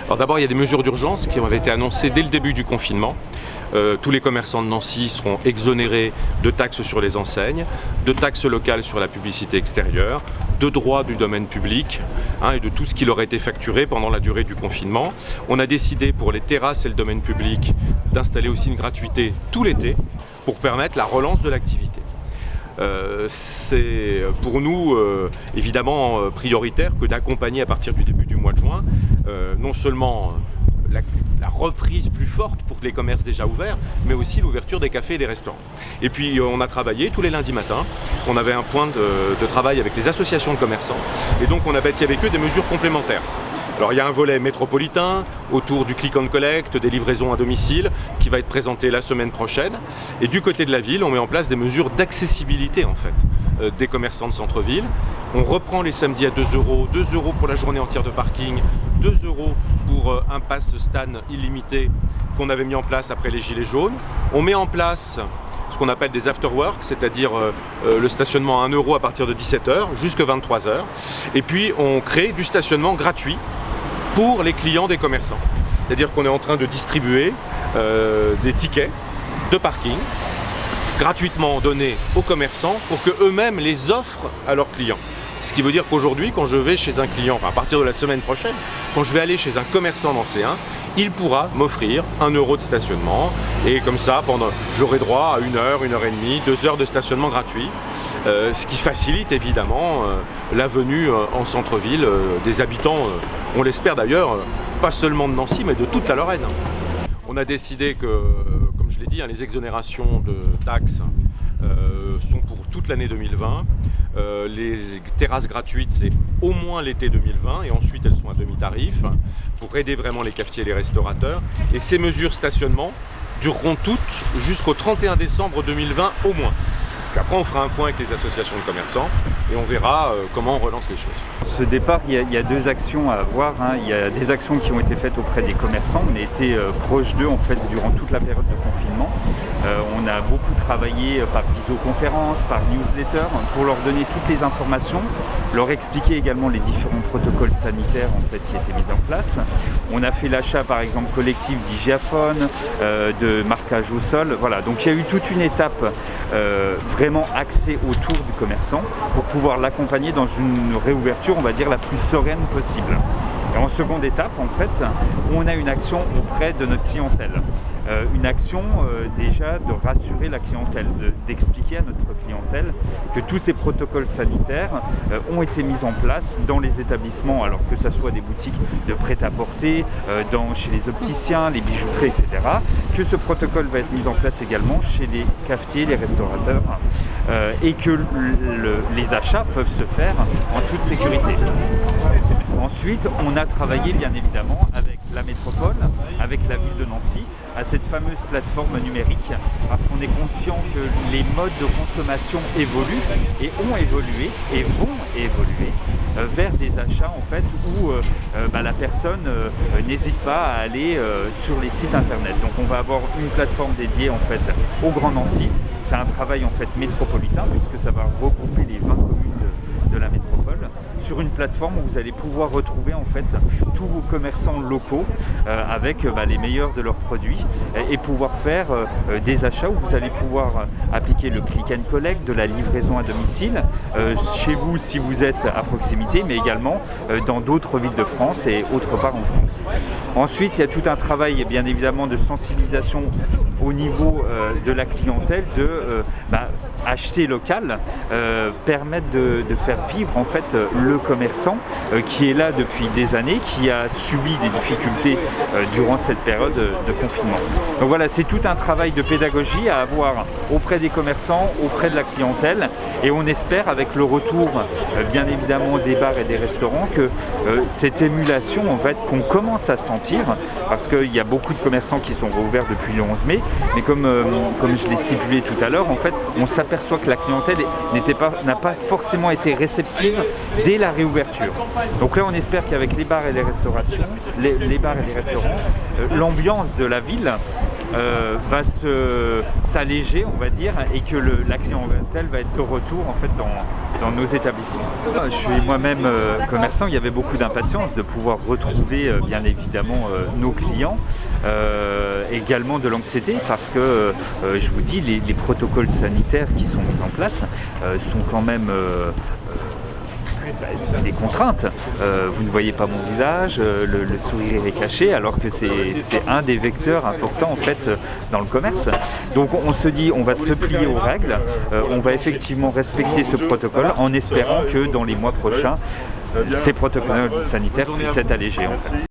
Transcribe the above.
Alors d'abord, il y a des mesures d'urgence qui avaient été annoncées dès le début du confinement. Tous les commerçants de Nancy seront exonérés de taxes sur les enseignes, de taxes locales sur la publicité extérieure, de droits du domaine public et de tout ce qui leur a été facturé pendant la durée du confinement. On a décidé pour les terrasses et le domaine public d'installer aussi une gratuité tout l'été pour permettre la relance de l'activité. C'est pour nous évidemment prioritaire que d'accompagner à partir du début du mois de juin non seulement la reprise plus forte pour les commerces déjà ouverts, mais aussi l'ouverture des cafés et des restaurants. Et puis on a travaillé tous les lundis matins, on avait un point de travail avec les associations de commerçants, et donc on a bâti avec eux des mesures complémentaires. Alors il y a un volet métropolitain autour du click and collect, des livraisons à domicile, qui va être présenté la semaine prochaine. Et du côté de la ville, on met en place des mesures d'accessibilité en fait, des commerçants de centre-ville. On reprend les samedis à 2 €, 2 € pour la journée entière de parking, 2 € pour un pass Stan illimité qu'on avait mis en place après les Gilets jaunes. On met en place ce qu'on appelle des after-work, c'est-à-dire le stationnement à 1 € à partir de 17 h jusqu'à 23 h. Et puis on crée du stationnement gratuit pour les clients des commerçants. C'est-à-dire qu'on est en train de distribuer des tickets de parking gratuitement donnés aux commerçants pour qu'eux-mêmes les offrent à leurs clients. Ce qui veut dire qu'aujourd'hui, quand je vais chez un client, enfin à partir de la semaine prochaine, quand je vais aller chez un commerçant nancéen, il pourra m'offrir 1 € de stationnement et comme ça, j'aurai droit à 1 heure, 1 heure et demie, 2 heures de stationnement gratuit, ce qui facilite évidemment la venue en centre-ville des habitants, on l'espère d'ailleurs, pas seulement de Nancy, mais de toute la Lorraine. On a décidé que, comme je l'ai dit, les exonérations de taxes sont pour toute l'année 2020. Les terrasses gratuites, c'est au moins l'été 2020 et ensuite elles sont à demi-tarif pour aider vraiment les cafetiers et les restaurateurs. Et ces mesures stationnement dureront toutes jusqu'au 31 décembre 2020 au moins. Puis après on fera un point avec les associations de commerçants et on verra comment on relance les choses. Ce départ, il y a deux actions à avoir. Il y a des actions qui ont été faites auprès des commerçants. On a été proche d'eux en fait durant toute la période de confinement. On a beaucoup travaillé par visioconférence, par newsletter pour leur donner toutes les informations, leur expliquer également les différents protocoles sanitaires en fait qui étaient mis en place. On a fait l'achat par exemple collectif d'hygiaphone, de marquage au sol. Voilà, donc il y a eu toute une étape vraiment axée autour du commerçant pour pouvoir l'accompagner dans une réouverture, on va dire, la plus sereine possible. Et en seconde étape, en fait, on a une action auprès de notre clientèle. Une action déjà de rassurer la clientèle, d'expliquer à notre clientèle que tous ces protocoles sanitaires ont été mis en place dans les établissements, alors que ce soit des boutiques de prêt-à-porter, chez les opticiens, les bijouteries, etc. Que ce protocole va être mis en place également chez les cafetiers, les restaurateurs, et que les achats peuvent se faire en toute sécurité. Ensuite, on a travaillé bien évidemment avec la métropole, avec la ville de Nancy, à cette fameuse plateforme numérique, parce qu'on est conscient que les modes de consommation évoluent et ont évolué et vont évoluer vers des achats en fait où la personne n'hésite pas à aller sur les sites internet. Donc on va avoir une plateforme dédiée en fait au Grand Nancy. C'est un travail en fait métropolitain puisque ça va regrouper les 20 communes de la métropole sur une plateforme où vous allez pouvoir retrouver en fait tous vos commerçants locaux avec les meilleurs de leurs produits et pouvoir faire des achats où vous allez pouvoir appliquer le click and collect, de la livraison à domicile chez vous si vous êtes à proximité, mais également dans d'autres villes de France et autre part en France. Ensuite, il y a tout un travail bien évidemment de sensibilisation au niveau de la clientèle, de acheter local, permettre de faire vivre en fait le commerçant qui est là depuis des années, qui a subi des difficultés durant cette période de confinement. Donc voilà, c'est tout un travail de pédagogie à avoir auprès des commerçants, auprès de la clientèle, et on espère avec le retour bien évidemment des bars et des restaurants que cette émulation en fait qu'on commence à sentir, parce qu'il y a beaucoup de commerçants qui sont rouverts depuis le 11 mai, mais comme je l'ai stipulé tout à l'heure, en fait on s'aperçoit que la clientèle n'a pas forcément été réceptive dès la réouverture. Donc là on espère qu'avec les bars et les restaurations, les bars et les restaurants, l'ambiance de la ville va s'alléger on va dire, et que la clientèle va être de retour en fait dans nos établissements. Je suis moi-même commerçant, il y avait beaucoup d'impatience de pouvoir retrouver bien évidemment nos clients, également de l'anxiété parce que je vous dis, les protocoles sanitaires qui sont mis en place sont quand même des contraintes. Vous ne voyez pas mon visage, le sourire est caché, alors que c'est un des vecteurs importants en fait dans le commerce. Donc on se dit, on va se plier aux règles, on va effectivement respecter ce protocole en espérant que dans les mois prochains, ces protocoles sanitaires puissent être allégés en fait.